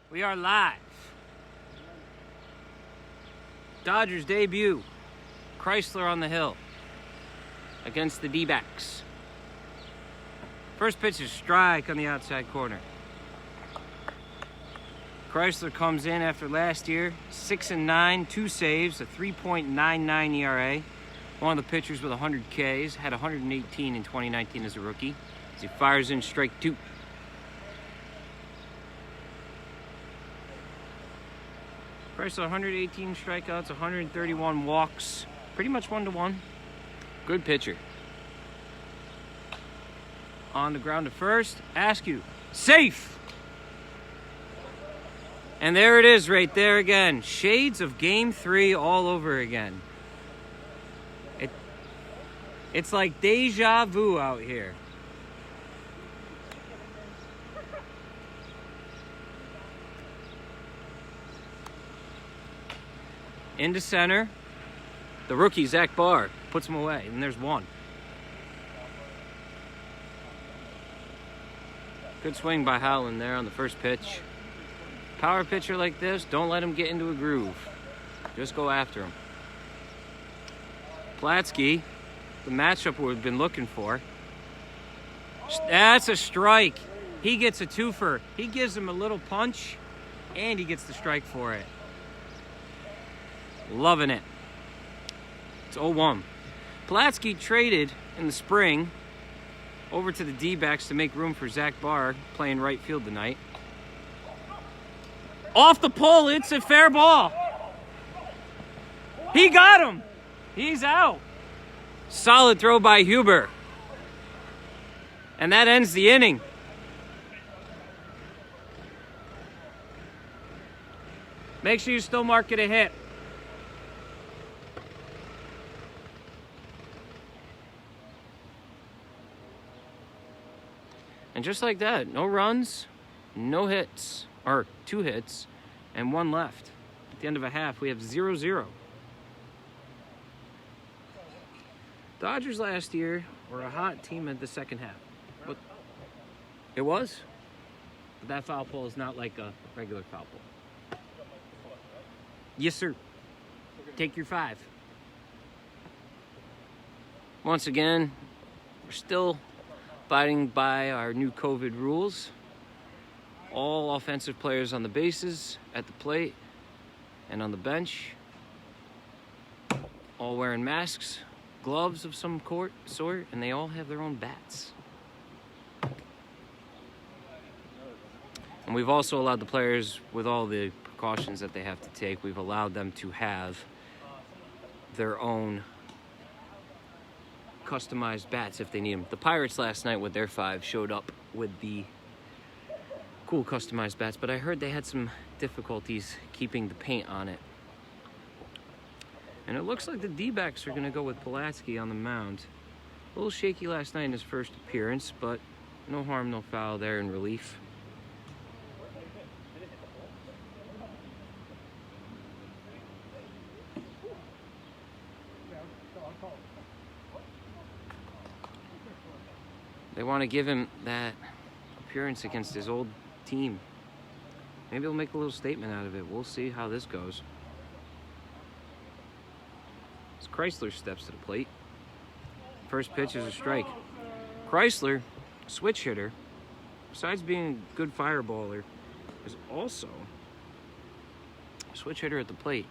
We are live. Dodgers debut. Chrysler on the hill against the Dbacks. First pitch is strike on the outside corner. Chrysler comes in after last year, 6-9, 2 saves, a 3.99 ERA. One of the pitchers with 100 Ks, had 118 in 2019 as a rookie. As he fires in strike 2. Chrysler 118 strikeouts, 131 walks, pretty much 1-to-1. Good pitcher. On the ground to first, Askew, safe! And there it is right there again. Shades of Game 3 all over again. It's like deja vu out here. Into center. The rookie, Zach Barr, puts him away, and there's one. Good swing by Howland there on the first pitch. Power pitcher like this, don't let him get into a groove. Just go after him. Palatsky, the matchup we've been looking for. That's a strike. He gets a twofer. He gives him a little punch, and he gets the strike for it. Loving it. It's 0-1. Palatsky traded in the spring over to the Dbacks to make room for Zach Barr playing right field tonight. Off the pole, it's a fair ball. He got him. He's out. Solid throw by Huber. And that ends the inning. Make sure you still mark it a hit. And just like that, no runs, no hits, or 2 hits, and 1 left. At the end of a half, we have 0-0. Dodgers last year were a hot team at the second half. But it was. But that foul pole is not like a regular foul pole. Yes, sir. Take your 5. Once again, we're still abiding by our new COVID rules. All offensive players on the bases, at the plate, and on the bench. All wearing masks, gloves of some sort, and they all have their own bats. And we've also allowed the players, with all the precautions that they have to take, we've allowed them to have their own customized bats if they need them. The Pirates last night with their 5 showed up with the cool customized bats, but I heard they had some difficulties keeping the paint on it. And it looks like the Dbacks are going to go with Palatsky on the mound. A little shaky last night in his first appearance, but no harm, no foul there in relief. They want to give him that appearance against his old team. Maybe he'll make a little statement out of it. We'll see how this goes. As Chrysler steps to the plate. First pitch is a strike. Chrysler, switch hitter, besides being a good fireballer, is also a switch hitter at the plate.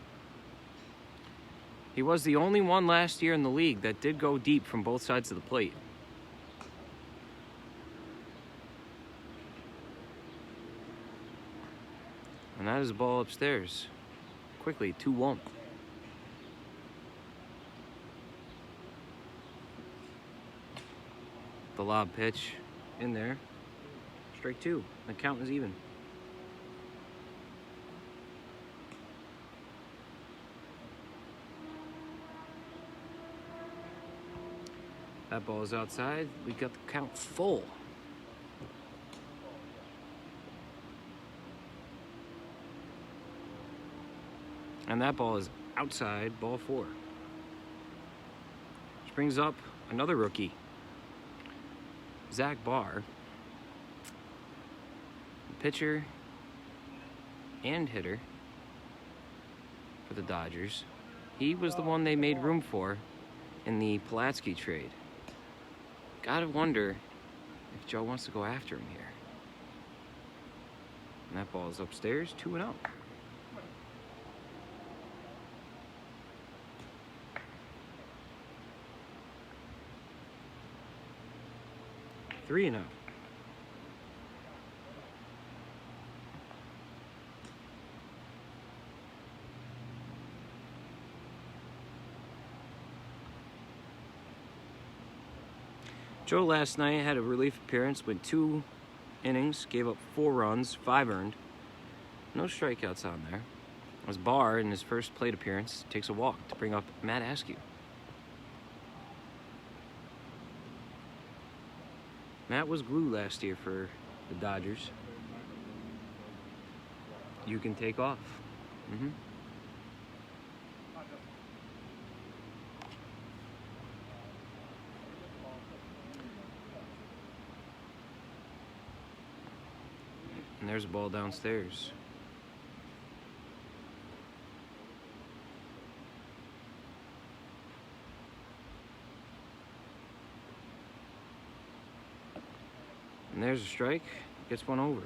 He was the only one last year in the league that did go deep from both sides of the plate. And that is the ball upstairs. Quickly, 2-1. The lob pitch in there. Strike 2. The count is even. That ball is outside. We got the count full. And that ball is outside, ball 4. Which brings up another rookie, Zach Barr. The pitcher and hitter for the Dodgers. He was the one they made room for in the Palatsky trade. Gotta wonder if Joe wants to go after him here. And that ball is upstairs, 2-0. Three and out. Joe last night had a relief appearance, went 2 innings, gave up 4 runs, 5 earned. No strikeouts on there. As Barr, in his first plate appearance, takes a walk to bring up Matt Askew. Matt was glue last year for the Dodgers. You can take off. And there's a ball downstairs. And there's a strike. Gets one over.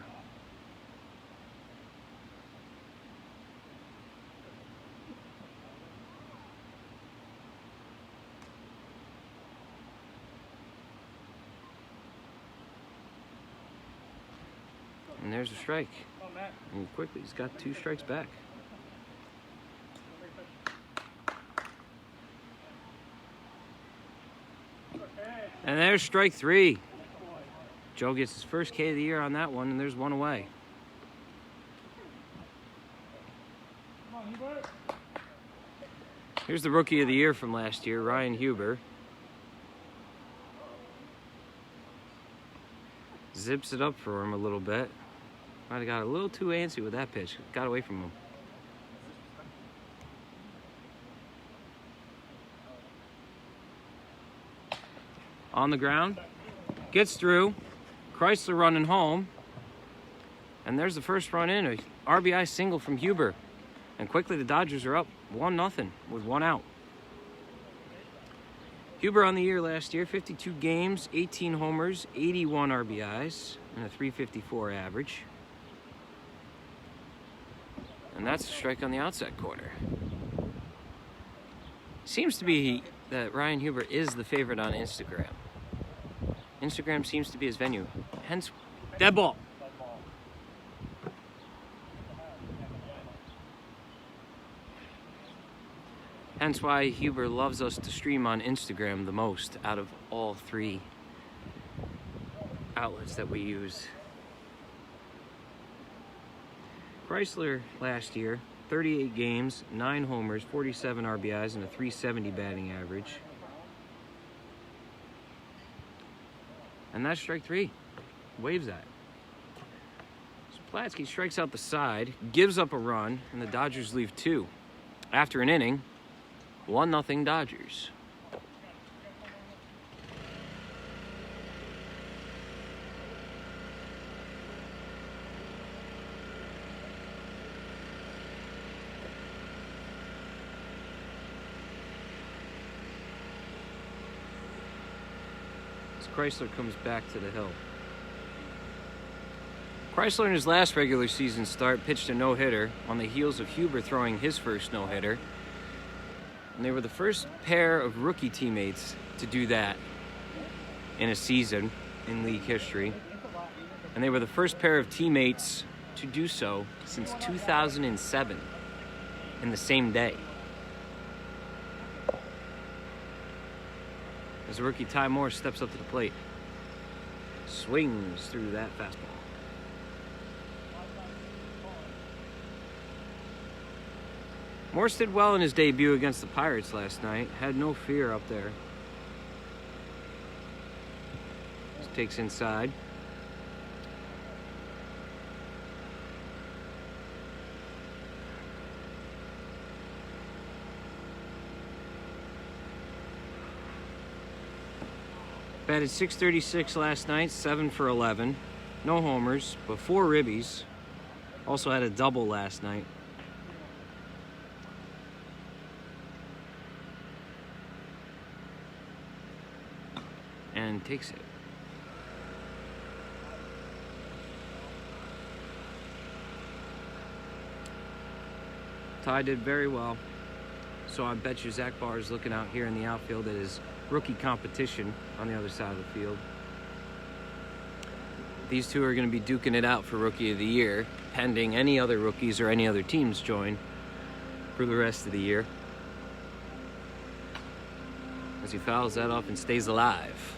And there's a strike. And quickly, he's got 2 strikes back. And there's strike 3. Joe gets his first K of the year on that one, and there's one away. Here's the rookie of the year from last year, Ryan Huber. Zips it up for him a little bit. Might have got a little too antsy with that pitch. Got away from him. On the ground. Gets through. Chrysler running home. And there's the first run in. A RBI single from Huber. And quickly the Dodgers are up 1-0 with 1 out. Huber on the year last year, 52 games, 18 homers, 81 RBIs, and a .354 average. And that's a strike on the outside corner. Seems to be that Ryan Huber is the favorite on Instagram. Instagram seems to be his venue. Hence, dead ball. Hence why Huber loves us to stream on Instagram the most out of all 3 outlets that we use. Chrysler last year, 38 games, 9 homers, 47 RBIs, and a .370 batting average. And that's strike 3. Waves that. So Palatsky strikes out the side, gives up a run, and the Dodgers leave 2. After an inning, 1-0 Dodgers. As Chrysler comes back to the hill. Chrysler in his last regular season start pitched a no-hitter on the heels of Huber throwing his first no-hitter. And they were the first pair of rookie teammates to do that in a season in league history. And they were the first pair of teammates to do so since 2007 in the same day. As rookie Ty Moore steps up to the plate. Swings through that fastball. Morse did well in his debut against the Pirates last night. Had no fear up there. Just takes inside. Batted .636 last night, 7 for 11. No homers, but 4 ribbies. Also had a double last night. And takes it. Ty did very well. So I bet you Zach Barr is looking out here in the outfield at his rookie competition on the other side of the field. These two are going to be duking it out for Rookie of the Year, pending any other rookies or any other teams join for the rest of the year. As he fouls that off and stays alive.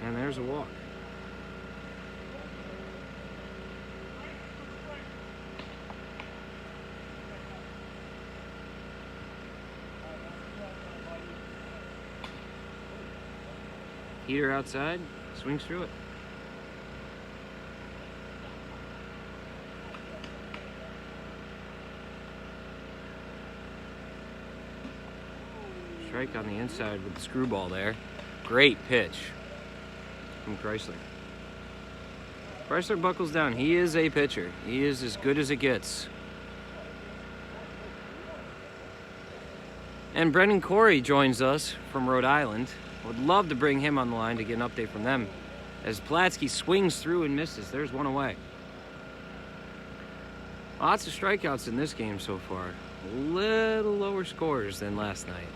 And there's a walk. Heater outside, swings through it. Strike on the inside with the screwball there. Great pitch from Chrysler. Chrysler buckles down. He is a pitcher. He is as good as it gets. And Brendan Corey joins us from Rhode Island. Would love to bring him on the line to get an update from them. As Palatsky swings through and misses. There's one away. Lots of strikeouts in this game so far. A little lower scores than last night.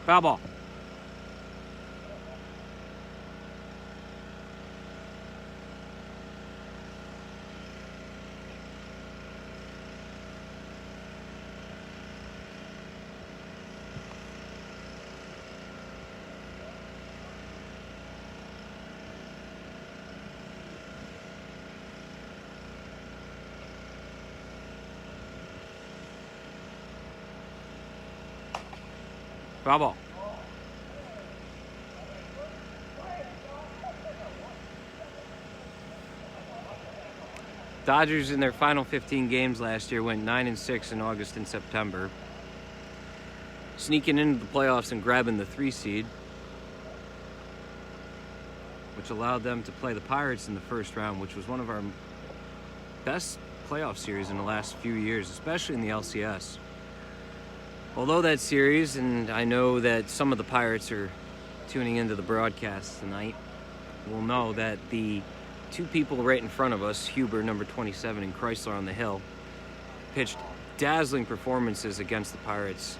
Foul ball. Foul ball. Dodgers in their final 15 games last year went 9-6 in August and September, sneaking into the playoffs and grabbing the 3 seed, which allowed them to play the Pirates in the first round, which was one of our best playoff series in the last few years, especially in the LCS. Although that series, and I know that some of the Pirates are tuning into the broadcast tonight, will know that the two people right in front of us, Huber, number 27, and Chrysler on the hill, pitched dazzling performances against the Pirates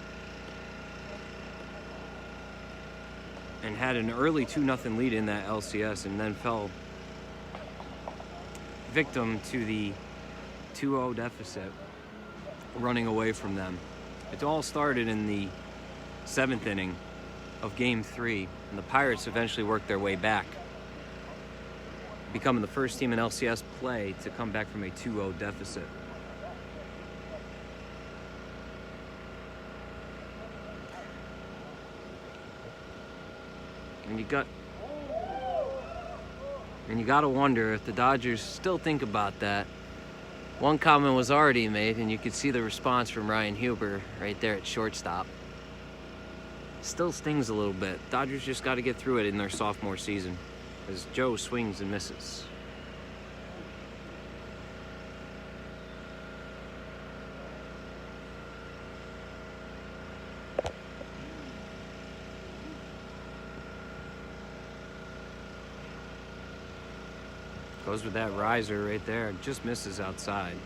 and had an early 2-0 lead in that LCS and then fell victim to the 2-0 deficit running away from them. It all started in the 7th inning of Game 3, and the Pirates eventually worked their way back, becoming the first team in LCS play to come back from a 2-0 deficit. And you got to wonder if the Dodgers still think about that. One comment was already made, and you could see the response from Ryan Huber right there at shortstop. Still stings a little bit. Dodgers just got to get through it in their sophomore season as Joe swings and misses. Goes with that riser right there. Just misses outside.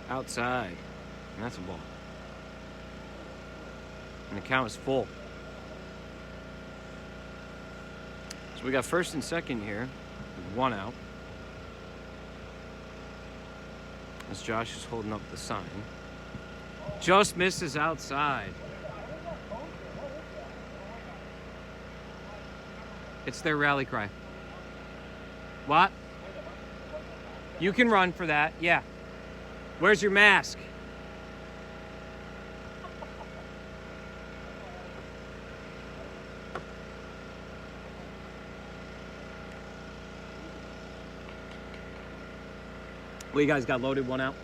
Outside. And that's a ball. And the count is full. So we got first and second here, with 1 out. As Josh is holding up the sign. Just misses outside. It's their rally cry. What? You can run for that, yeah. Where's your mask? Well, you guys got loaded, 1 out.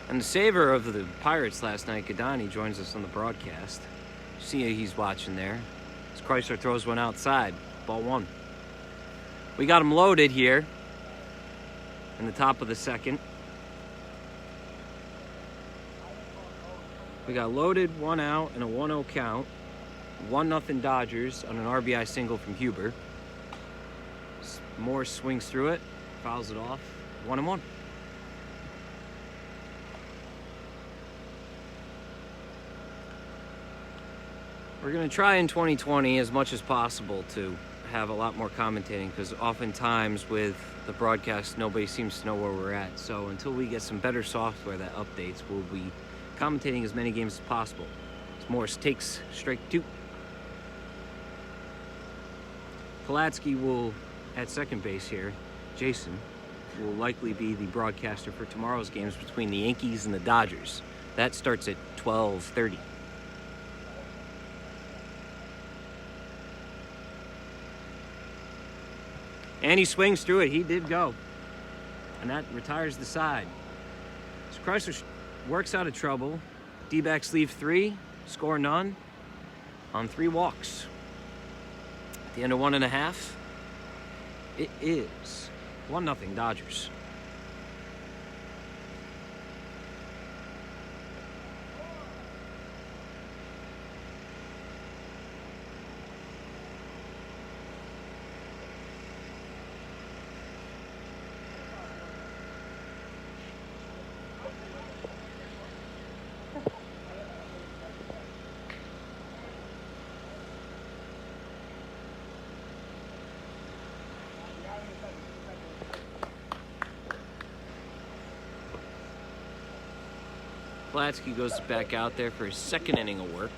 And the saver of the Pirates last night, Donny, joins us on the broadcast. See he's watching there. As Chrysler throws one outside. Ball 1. We got him loaded here in the top of the second. We got loaded, 1 out, and a 1-0 count. 1-0 Dodgers on an RBI single from Huber. Morse swings through it, fouls it off. 1-1. We're going to try in 2020 as much as possible to have a lot more commentating, because oftentimes with the broadcast, nobody seems to know where we're at. So until we get some better software that updates, we'll be commentating as many games as possible. As Morris takes strike 2. Palatsky will, at second base here, Jason, will likely be the broadcaster for tomorrow's games between the Yankees and the Dodgers. That starts at 12:30. And he swings through it. He did go. And that retires the side. So Chrysler works out of trouble. Dbacks leave 3, score none on 3 walks. At the end of 1.5, it is 1-0 Dodgers. Palatsky goes back out there for his second inning of work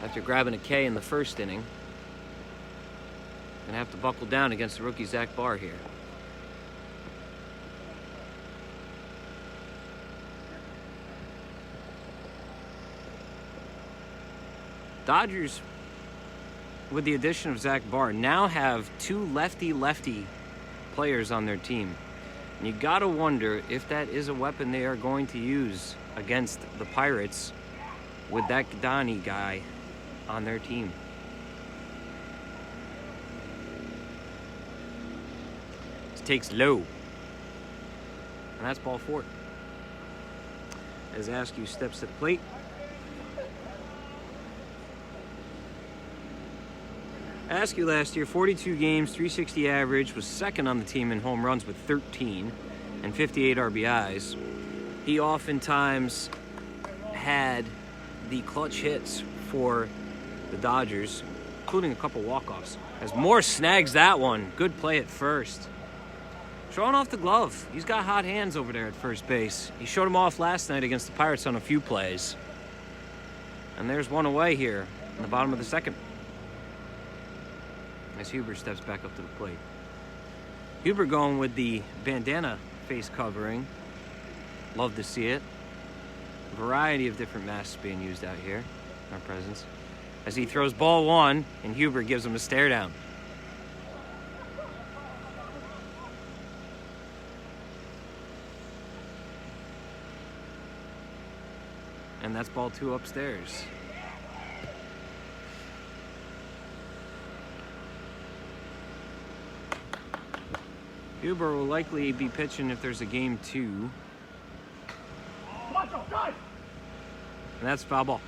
after grabbing a K in the first inning. Gonna have to buckle down against the rookie Zach Barr here. Dodgers, with the addition of Zach Barr, now have 2 lefty-lefty players on their team. And you gotta wonder if that is a weapon they are going to use against the Pirates with that Donny guy on their team. This takes low. And that's ball 4. As Askew steps to the plate. Askew last year, 42 games, 360 average, was second on the team in home runs with 13 and 58 RBIs. He oftentimes had the clutch hits for the Dodgers, including a couple walk-offs. As Morse snags that one, good play at first. Throwing off the glove. He's got hot hands over there at first base. He showed him off last night against the Pirates on a few plays. And there's one away here in the bottom of the second. As Huber steps back up to the plate. Huber going with the bandana face covering. Love to see it. A variety of different masks being used out here in our presence. As he throws ball 1, and Huber gives him a stare down. And that's ball 2 upstairs. Huber will likely be pitching if there's a game 2. And that's foul ball.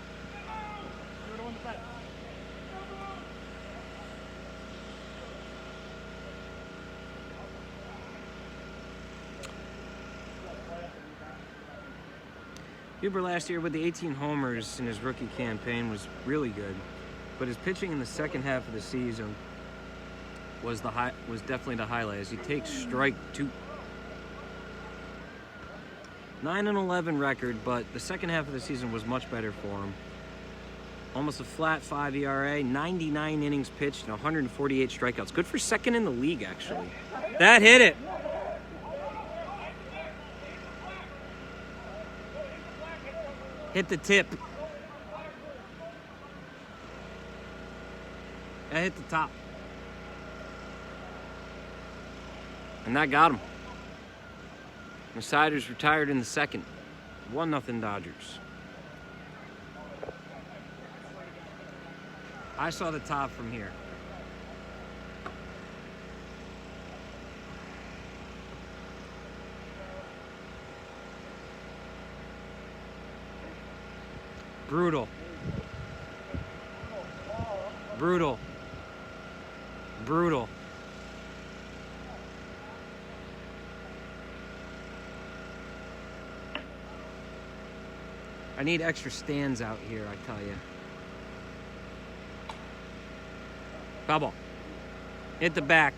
Huber last year with the 18 homers in his rookie campaign was really good, but his pitching in the second half of the season was definitely the highlight as he takes strike 2. 9-11 record, but the second half of the season was much better for him. Almost a flat 5 ERA, 99 innings pitched, and 148 strikeouts. Good for second in the league, actually. That hit it. Hit the tip. That hit the top. And that got him. The Siders retired in the second. 1-0 Dodgers. I saw the top from here. Brutal. Brutal. Brutal. I need extra stands out here, I tell you. Foul ball. Hit the back.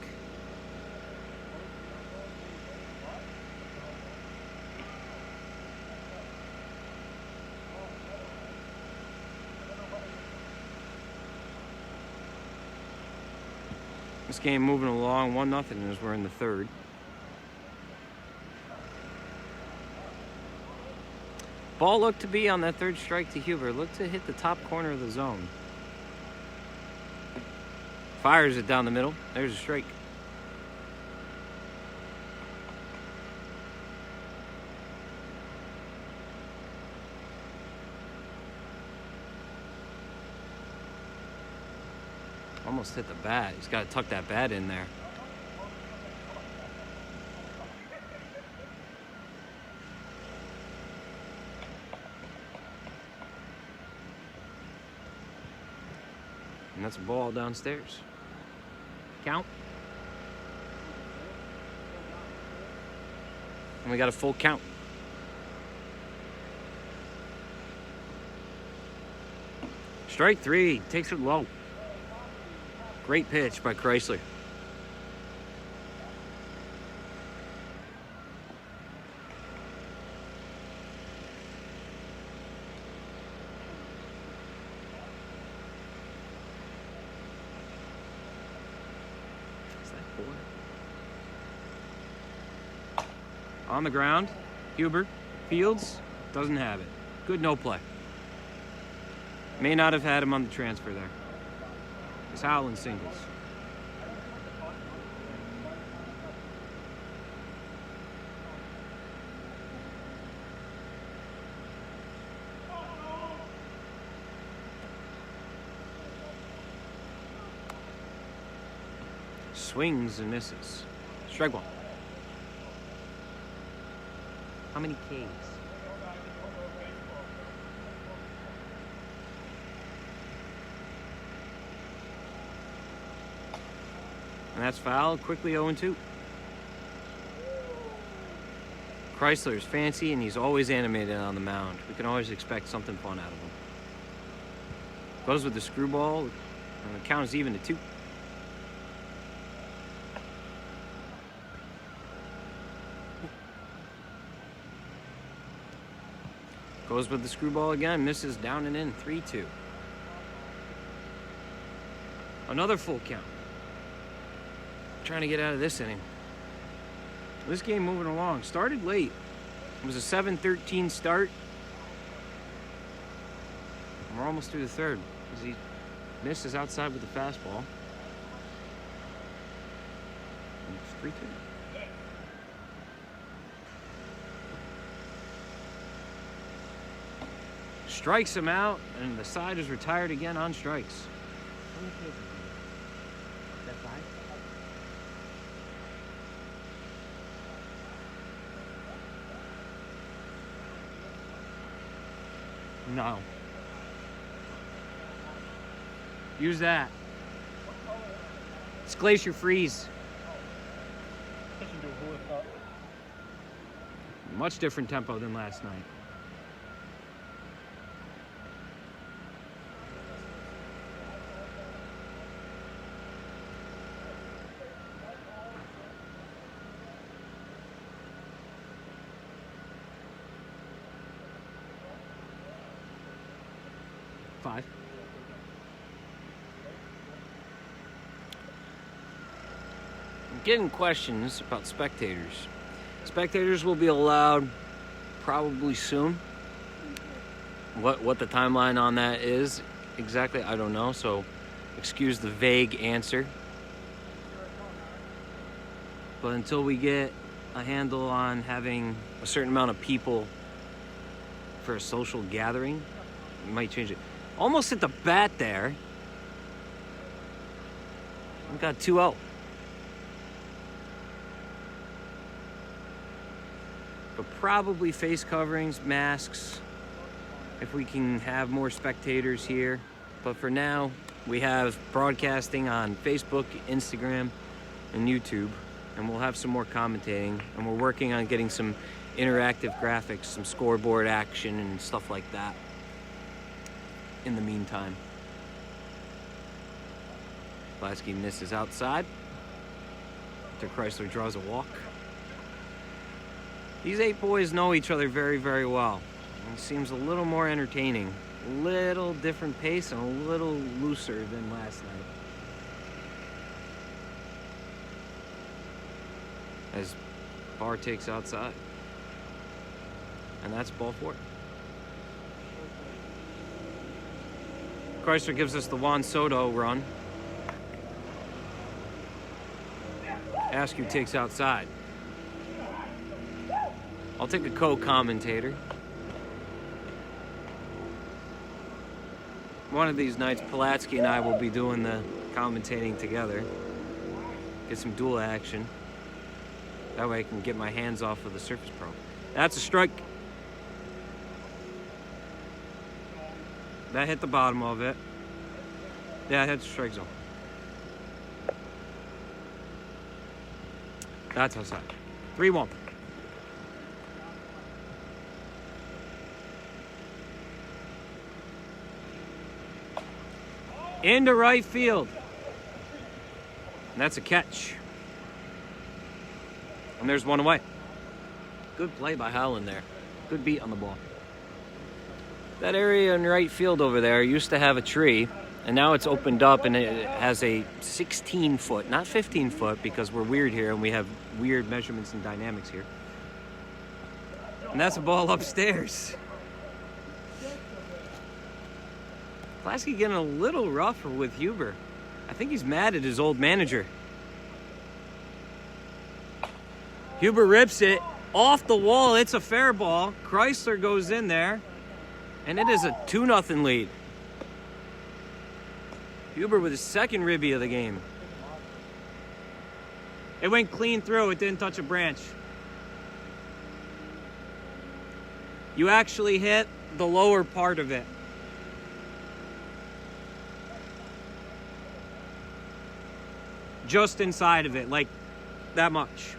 This game moving along 1-0 as we're in the third. Ball looked to be on that third strike to Huber. Looked to hit the top corner of the zone. Fires it down the middle. There's a strike. Almost hit the bat. He's got to tuck that bat in there. And that's a ball downstairs. Count. And we got a full count. Strike 3. Takes it low. Great pitch by Chrysler. On the ground, Huber, Fields, doesn't have it. Good no play. May not have had him on the transfer there. It's Howland singles. Swings and misses. Strike 1. How many Ks? And that's foul. Quickly 0-2. Chrysler's fancy, and he's always animated on the mound. We can always expect something fun out of him. Goes with the screwball, and the count is even to 2. Goes with the screwball again, misses down and in, 3-2. Another full count. Trying to get out of this inning. This game moving along. Started late. It was a 7-13 start. And we're almost through the third. As he misses outside with the fastball. And it's 3-2. Strikes him out, and the side is retired again on strikes. How many Ks is that 5? No. Use that. It's Glacier Freeze. Much different tempo than last night. 5. I'm getting questions about spectators. Spectators will be allowed probably soon. What the timeline on that is exactly, I don't know, so excuse the vague answer. But until we get a handle on having a certain amount of people for a social gathering, we might change it. Almost hit the bat there. We got 2 out. But probably face coverings, masks, if we can have more spectators here. But for now, we have broadcasting on Facebook, Instagram, and YouTube. And we'll have some more commentating. And we're working on getting some interactive graphics, some scoreboard action and stuff like that in the meantime. Palatsky misses outside. After Chrysler draws a walk. These 8 boys know each other very, very well. It seems a little more entertaining. A little different pace and a little looser than last night. As Barr takes outside. And that's ball 4. Chrysler gives us the Juan Soto run. Askew takes outside. I'll take a co-commentator. One of these nights, Palatsky and I will be doing the commentating together. Get some dual action. That way I can get my hands off of the Surface Pro. That's a strike. That hit the bottom of it. Yeah, it hit the strike zone. That's outside. 3-1. Into right field. And that's a catch. And there's one away. Good play by Howland there. Good beat on the ball. That area in right field over there used to have a tree, and now it's opened up and it has a 16-foot, not 15-foot, because we're weird here and we have weird measurements and dynamics here. And that's a ball upstairs. Palatsky getting a little rougher with Huber. I think he's mad at his old manager. Huber rips it off the wall. It's a fair ball. Chrysler goes in there, and it is a 2-0 lead. Huber with his second ribby of the game. It went clean through. It didn't touch a branch. You actually hit the lower part of it. Just inside of it, like that much.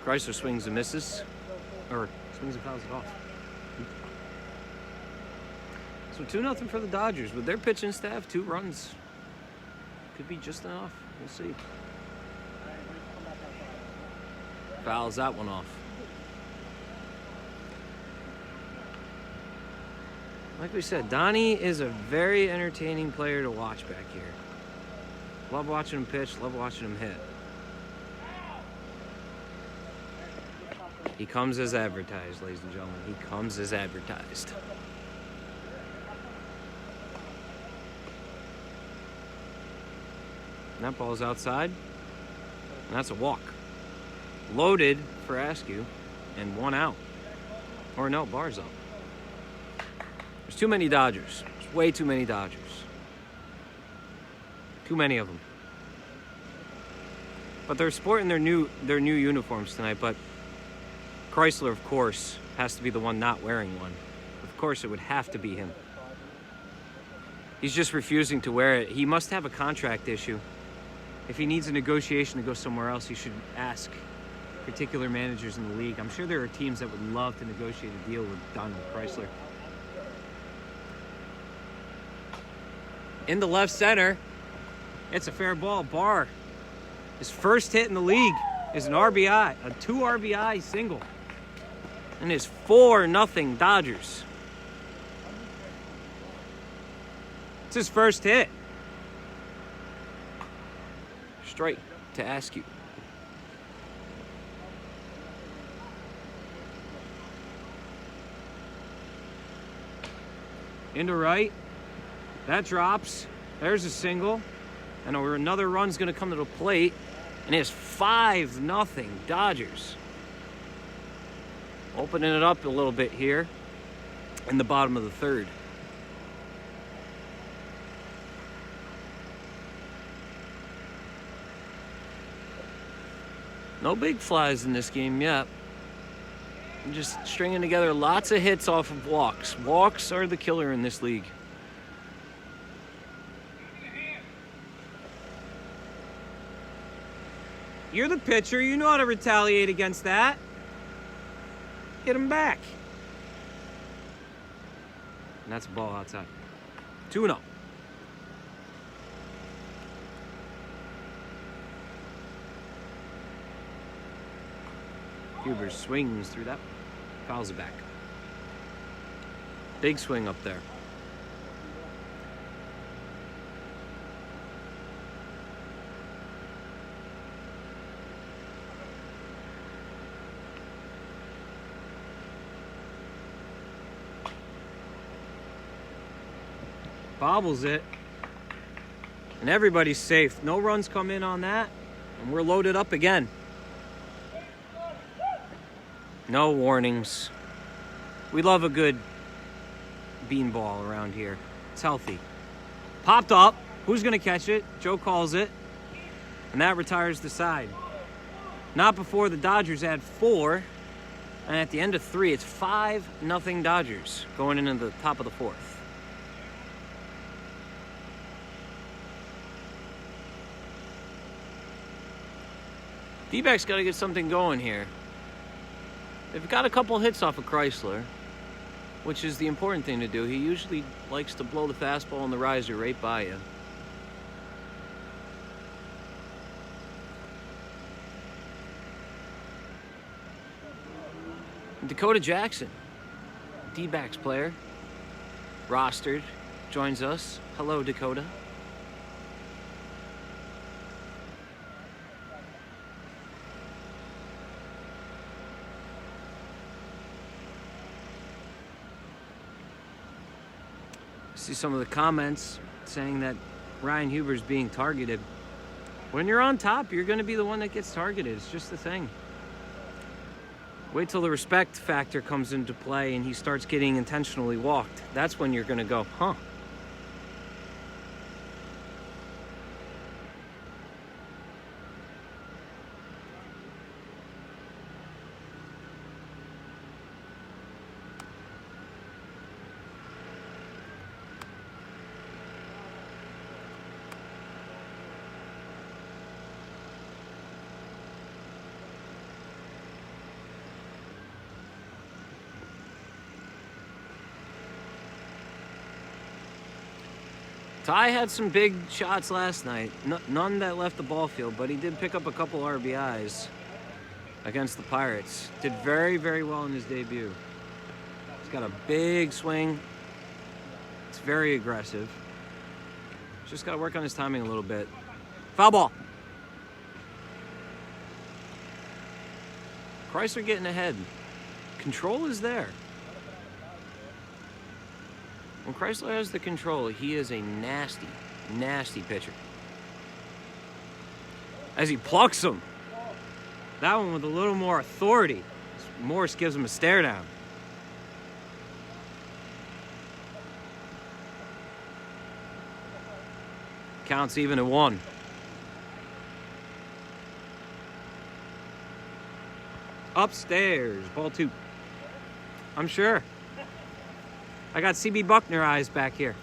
Chrysler swings and misses, or swings and fouls it off. So 2-0 for the Dodgers. With their pitching staff, 2 runs could be just enough. We'll see. Fouls that one off. Like we said, Donny is a very entertaining player to watch back here. Love watching him pitch, love watching him hit. He comes as advertised, ladies and gentlemen. He comes as advertised. And that ball's outside. And that's a walk. Loaded for Askew. And 1 out. Or no, Barr's up. There's too many Dodgers. There's way too many Dodgers. Too many of them. But they're sporting their new uniforms tonight, but Chrysler, of course, has to be the one not wearing one. Of course, it would have to be him. He's just refusing to wear it. He must have a contract issue. If he needs a negotiation to go somewhere else, he should ask particular managers in the league. I'm sure there are teams that would love to negotiate a deal with Donny Chrysler. In the left center, it's a fair ball. Barr, his first hit in the league is an RBI, a 2 RBI single. And it's 4-0 Dodgers. It's his first hit. Strike to Askew. Into right. That drops. There's a single. And another run's going to come to the plate. And it's 5-0 Dodgers. Opening it up a little bit here in the bottom of the third. No big flies in this game yet. I'm just stringing together lots of hits off of walks. Walks are the killer in this league. You're the pitcher. You know how to retaliate against that. Hit him back. And that's a ball outside. 2-0. Huber swings through that. Fouls it back. Big swing up there. Bobbles it. And everybody's safe. No runs come in on that. And we're loaded up again. No warnings. We love a good beanball around here. It's healthy. Popped up. Who's going to catch it? Joe calls it. And that retires the side. Not before the Dodgers add 4. And at the end of 3, it's 5-0 Dodgers going into the top of the 4th. Dbacks got to get something going here. They've got a couple hits off of Chrysler, which is the important thing to do. He usually likes to blow the fastball and the riser right by you. Dakota Jackson, Dbacks player, rostered, joins us. Hello, Dakota. See some of the comments saying that Ryan Huber's being targeted. When you're on top, you're going to be the one that gets targeted. It's just the thing. Wait till the respect factor comes into play and he starts getting intentionally walked. That's when you're going to go, huh? Ty had some big shots last night. None that left the ball field, but he did pick up a couple RBIs against the Pirates. Did very, very well in his debut. He's got a big swing. It's very aggressive. Just got to work on his timing a little bit. Foul ball. Chrysler getting ahead. Control is there. When Chrysler has the control, he is a nasty, nasty pitcher. As he plucks him. That one with a little more authority. Morris gives him a stare down. Counts even at 1. Upstairs, ball 2. I'm sure. I got CB Buckner eyes back here.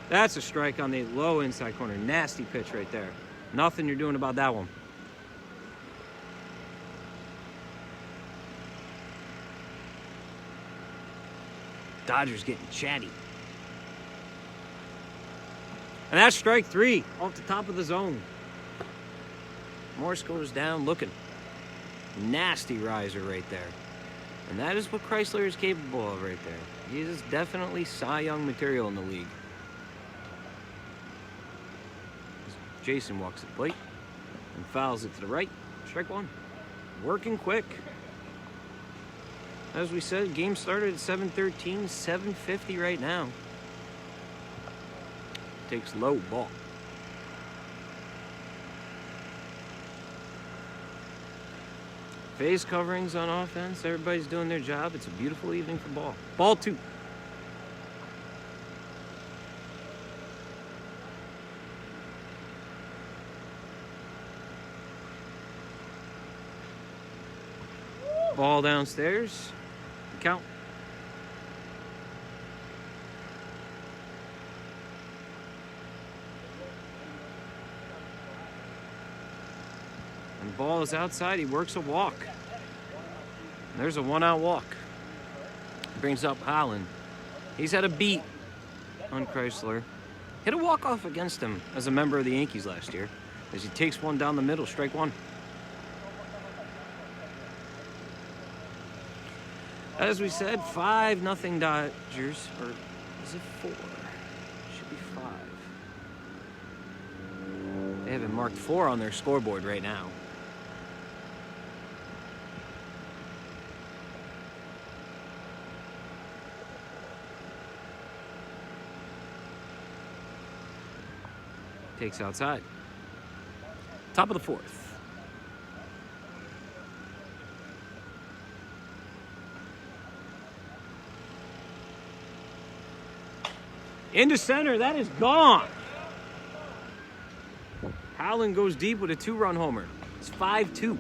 That's a strike on the low inside corner. Nasty pitch right there. Nothing you're doing about that one. Dodgers getting chatty. And that's strike 3 off the top of the zone. Morse goes down looking. Nasty riser right there. And that is what Chrysler is capable of right there. He is definitely Cy Young material in the league. Jason walks the plate and fouls it to the right. Strike one. Working quick. As we said, game started at 7:13, 7:50 right now. Takes low ball. Phase coverings on offense. Everybody's doing their job. It's a beautiful evening for ball. Ball 2. Ball downstairs. Count. And ball is outside. He works a walk. And there's a 1-out walk. Brings up Holland. He's had a beat on Chrysler. Hit a walk-off against him as a member of the Yankees last year. As he takes one down the middle. Strike one. As we said, 5-0 Dodgers. Or is it 4? Should be 5. They have it marked 4 on their scoreboard right now. Takes outside. Top of the 4th. Into center, that is gone. Howland goes deep with a 2-run homer. It's 5-2.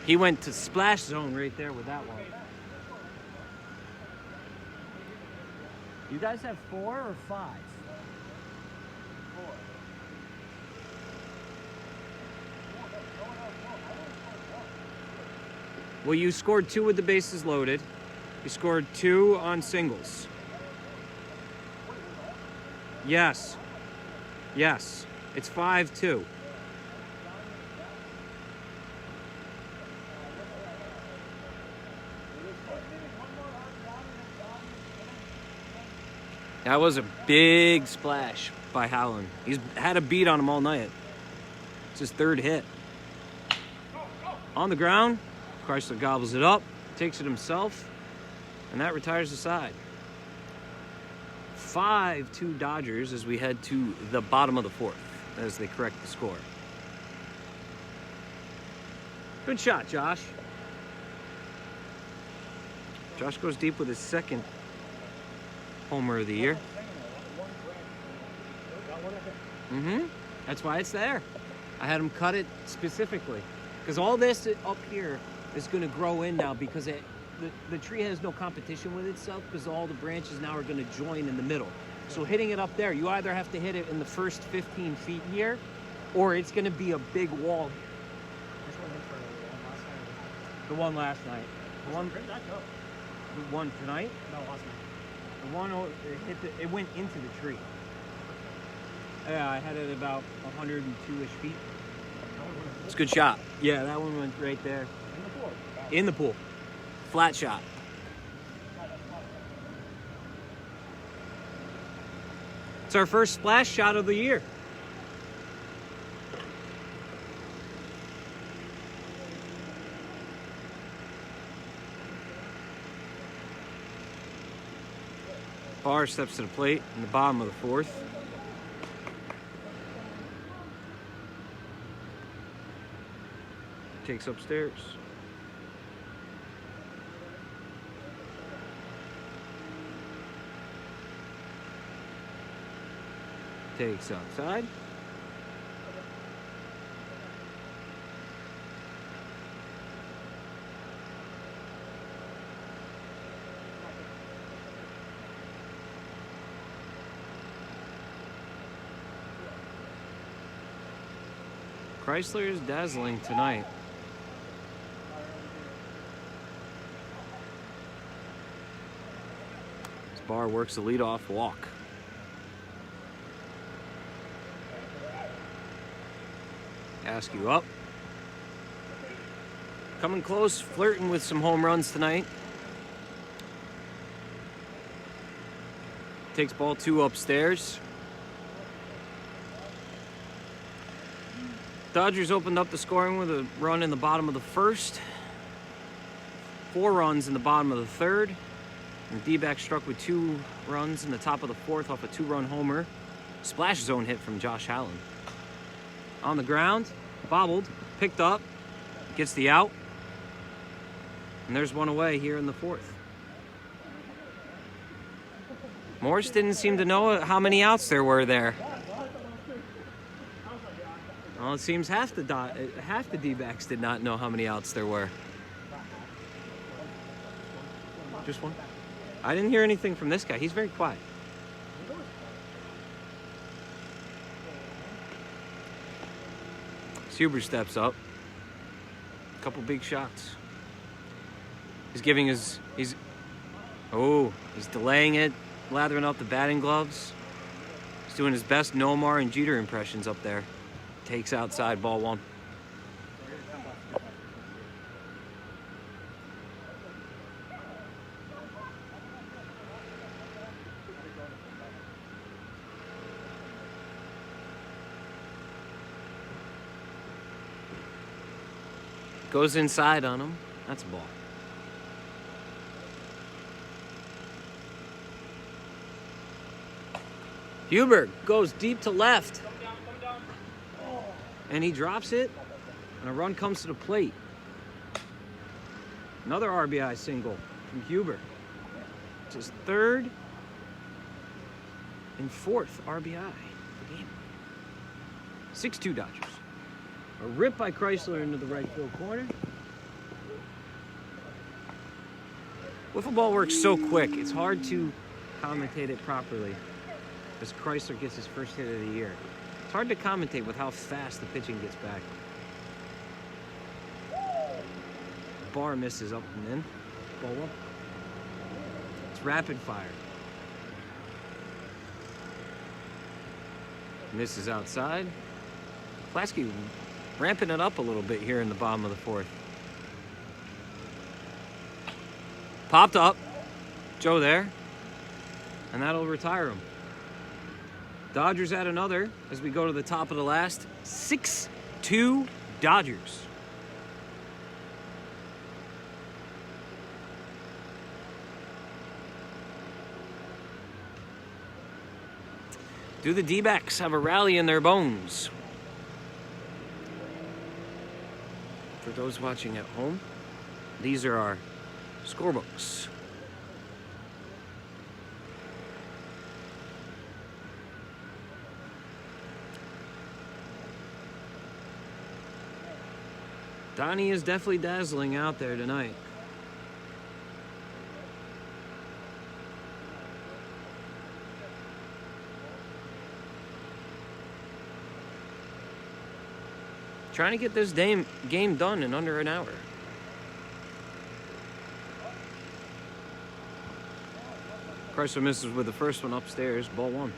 He went to splash zone right there with that one. You guys have 4 or 5? 4. Well, you scored 2 with the bases loaded. You scored 2 on singles. Yes. Yes. It's 5-2. That was a big splash by Howland. He's had a beat on him all night. It's his 3rd hit. On the ground, Chrysler gobbles it up, takes it himself, and that retires the side. 5-2 Dodgers as we head to the bottom of the 4th as they correct the score. Good shot, Josh. Josh goes deep with his 2nd homer of the year. That's why it's there. I had him cut it specifically. Because all this up here is going to grow in now because the tree has no competition with itself because all the branches now are going to join in the middle. So hitting it up there, you either have to hit it in the first 15 feet here or it's going to be a big wall. The one last night. The one tonight? No, last night. The one it went into the tree. Yeah, I had it about 102-ish feet. It's a good shot. Yeah, that one went right there. In the pool. In the pool. Flat shot. It's our first splash shot of the year. Barr steps to the plate in the bottom of the 4th. Takes upstairs. Takes outside. Chrysler is dazzling tonight. Barr works the leadoff walk. Askew up. Coming close, flirting with some home runs tonight. Takes ball 2 upstairs. Dodgers opened up the scoring with a run in the bottom of the first. 4 runs in the bottom of the third. And the Dbacks struck with 2 runs in the top of the fourth off a 2-run homer. Splash zone hit from Josh Allen. On the ground, bobbled, picked up, gets the out. And there's one away here in the fourth. Morse didn't seem to know how many outs there were there. Well, it seems half the D-backs did not know how many outs there were. Just one. I didn't hear anything from this guy. He's very quiet. Huber steps up. A couple big shots. He's giving his... He's delaying it, lathering up the batting gloves. He's doing his best Nomar and Jeter impressions up there. Takes outside, ball 1. Goes inside on him. That's a ball. Huber goes deep to left. And he drops it, and a run comes to the plate. Another RBI single from Huber. It's his 3rd and 4th RBI of the game. 6-2 Dodgers. A rip by Chrysler into the right field corner. Wiffleball works so quick, it's hard to commentate it properly as Chrysler gets his first hit of the year. It's hard to commentate with how fast the pitching gets back. Barr misses up and in. Ball 1. It's rapid fire. Misses outside. Palatsky ramping it up a little bit here in the bottom of the fourth. Popped up. Joe there. And that'll retire him. Dodgers add another as we go to the top of the last. 6-2 Dodgers. Do the D-backs have a rally in their bones? For those watching at home, these are our scorebooks. Donny is definitely dazzling out there tonight. Trying to get this game done in under an hour. Chrysler misses with the first one upstairs, ball 1.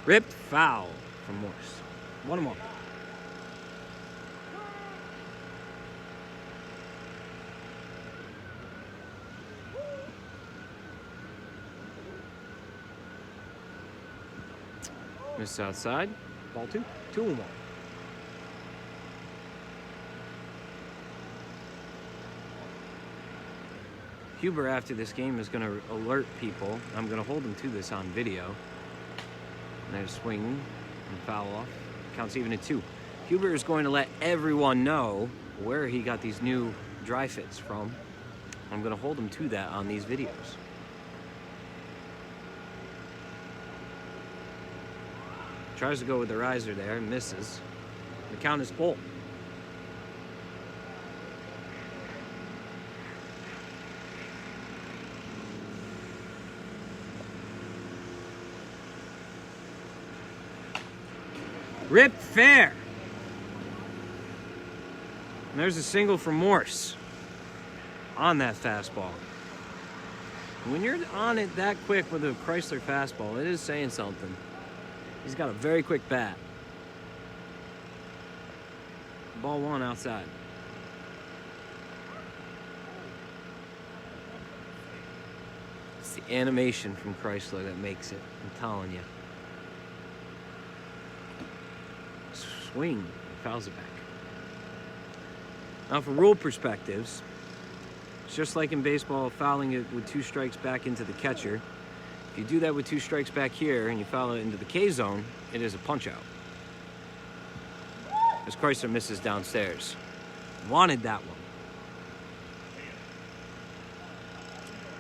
Ripped foul from Morse. 1-1. Miss outside. Ball 2. 2-1. Huber after this game is going to alert people. I'm going to hold him to this on video. And there's swing and foul off. Counts even at 2. Huber is going to let everyone know where he got these new dry fits from. I'm going to hold him to that on these videos. Tries to go with the riser there and misses. The count is full. Rip fair. And there's a single from Morse on that fastball. When you're on it that quick with a Chrysler fastball, it is saying something. He's got a very quick bat. Ball 1 outside. It's the animation from Chrysler that makes it. I'm telling you. Swing. Fouls it back. Now, for rule perspectives, it's just like in baseball, fouling it with 2 strikes back into the catcher. If you do that with 2 strikes back here and you foul it into the K zone, it is a punch out. As Chrysler misses downstairs. Wanted that one.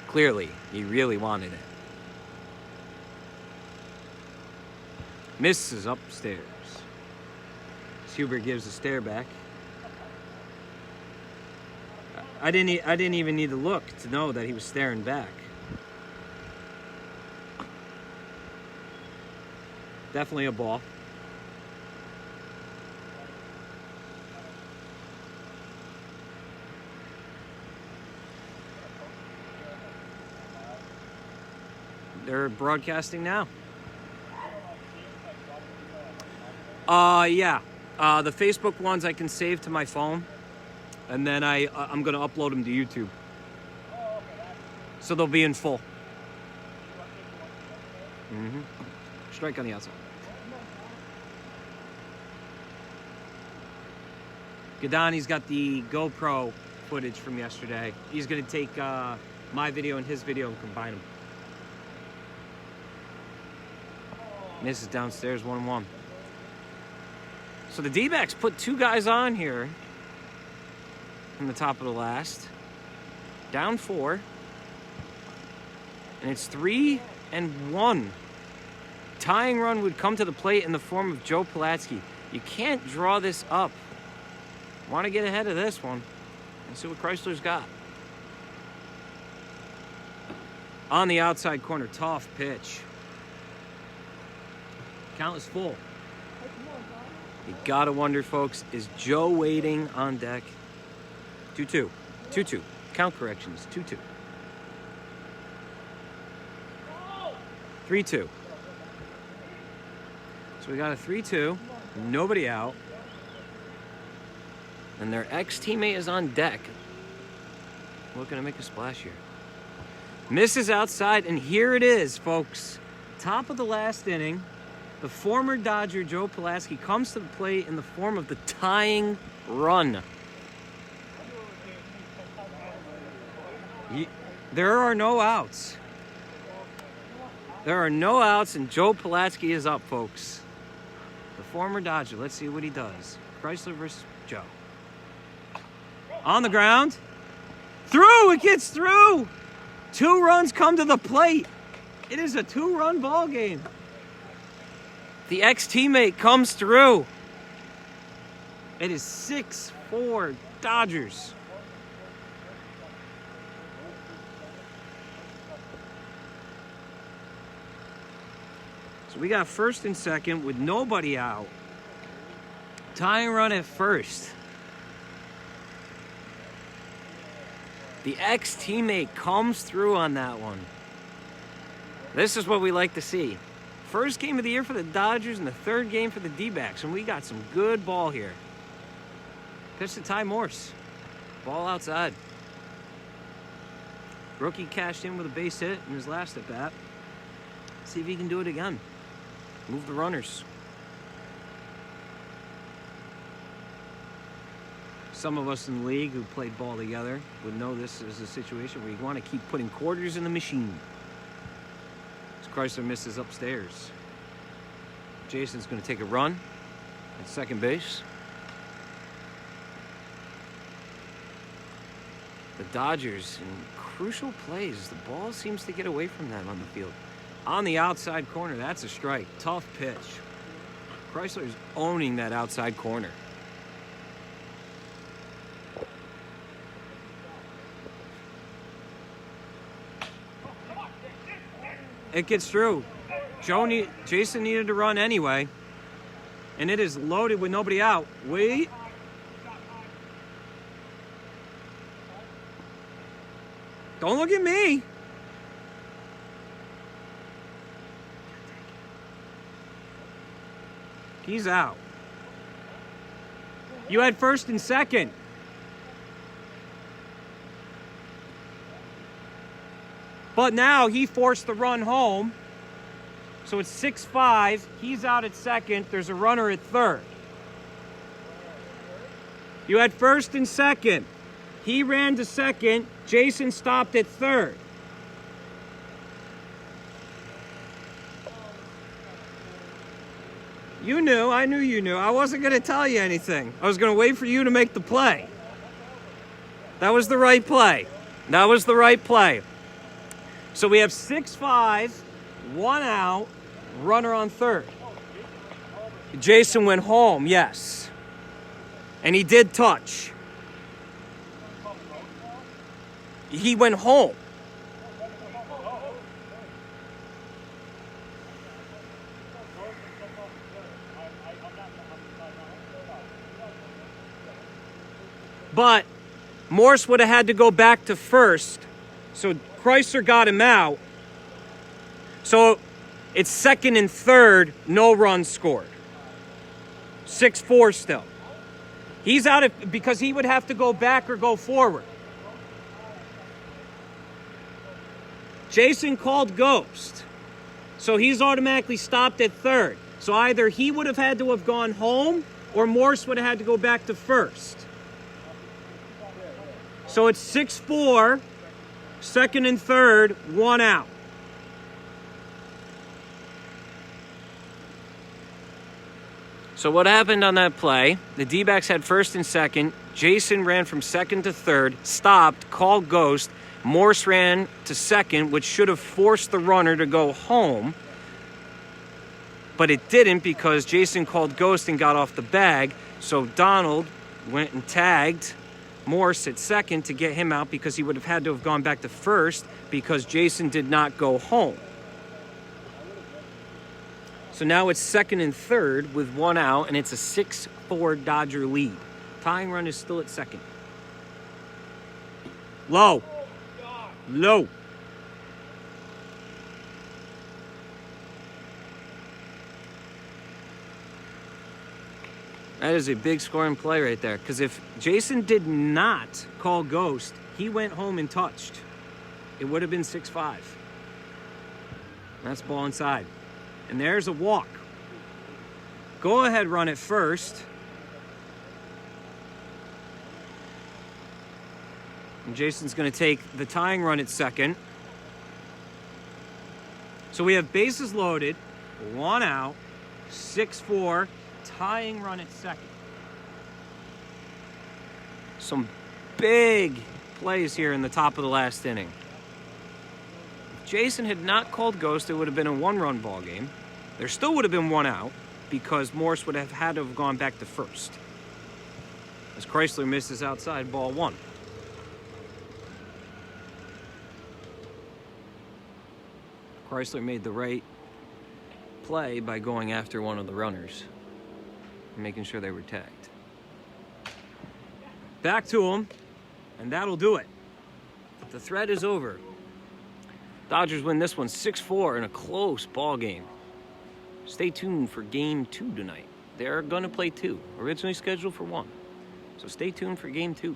Clearly, he really wanted it. Misses upstairs. Huber gives a stare back. I didn't even need to look to know that he was staring back. Definitely a ball. They're broadcasting now. Yeah. The Facebook ones I can save to my phone, and then I'm going to upload them to YouTube. So they'll be in full. Strike on the outside. Gadani's got the GoPro footage from yesterday. He's going to take my video and his video and combine them. Misses downstairs, 1-1. So the D-backs put 2 guys on here in the top of the last. Down 4. And it's 3-1. Tying run would come to the plate in the form of Joe Palatsky. You can't draw this up. Want to get ahead of this one. Let's see what Chrysler's got. On the outside corner, tough pitch. Count is full. You gotta wonder, folks, is Joe waiting on deck? 2-2. 2-2. Count correction is 2-2. 3-2. So we got a 3-2. Nobody out. And their ex-teammate is on deck. Looking to make a splash here. Misses outside, and here it is, folks. Top of the last inning. The former Dodger, Joe Palatsky, comes to the plate in the form of the tying run. There are no outs. There are no outs, and Joe Palatsky is up, folks. The former Dodger. Let's see what he does. Chrysler versus Joe. On the ground. Through! It gets through! 2 runs come to the plate. It is a 2-run ball game. The ex-teammate comes through. It is 6-4 Dodgers. So we got first and second with nobody out. Tying run at first. The ex-teammate comes through on that one. This is what we like to see. First game of the year for the Dodgers and the 3rd game for the D-backs. And we got some good ball here. Pitch to Ty Morse. Ball outside. Rookie cashed in with a base hit in his last at-bat. See if he can do it again. Move the runners. Some of us in the league who played ball together would know this is a situation where you want to keep putting quarters in the machine. Chrysler misses upstairs. Jason's going to take a run at second base. The Dodgers in crucial plays. The ball seems to get away from them on the field. On the outside corner, that's a strike. Tough pitch. Chrysler's owning that outside corner. It gets through. Jason needed to run anyway. And it is loaded with nobody out. Wait. Don't look at me. He's out. You had first and second. But now he forced the run home. So it's 6-5. He's out at second. There's a runner at third. You had first and second. He ran to second. Jason stopped at third. You knew. I knew you knew. I wasn't going to tell you anything. I was going to wait for you to make the play. That was the right play. That was the right play. So we have 6-5, 1 out, runner on third. Jason went home, yes. And he did touch. He went home. But Morse would have had to go back to first. So Chrysler got him out. So it's second and third, no runs scored. 6-4 still. He's out because he would have to go back or go forward. Jason called ghost. So he's automatically stopped at third. So either he would have had to have gone home or Morse would have had to go back to first. So it's 6-4, second and third, 1 out. So what happened on that play, the D-backs had first and second. Jason ran from second to third, stopped, called ghost. Morse ran to second, which should have forced the runner to go home. But it didn't because Jason called ghost and got off the bag. So Donald went and tagged Morse at second to get him out because he would have had to have gone back to first because Jason did not go home. So now it's second and third with 1 out, and it's a 6-4 Dodger lead. Tying run is still at second. Low. Low. That is a big scoring play right there. Because if Jason did not call ghost, he went home and touched. It would have been 6-5. That's ball inside. And there's a walk. Go ahead, run it first. And Jason's going to take the tying run at second. So we have bases loaded, 1 out, 6-4, tying run at second. Some big plays here in the top of the last inning. If Jason had not called ghost, it would have been a 1-run ball game. There still would have been 1 out because Morse would have had to have gone back to first. As Chrysler misses outside, ball 1. Chrysler made the right play by going after one of the runners and making sure they were tagged. Back to him, and that'll do it. The threat is over. Dodgers win this one 6-4 in a close ball game. Stay tuned for game 2 tonight. They're going to play 2, originally scheduled for 1. So stay tuned for game 2.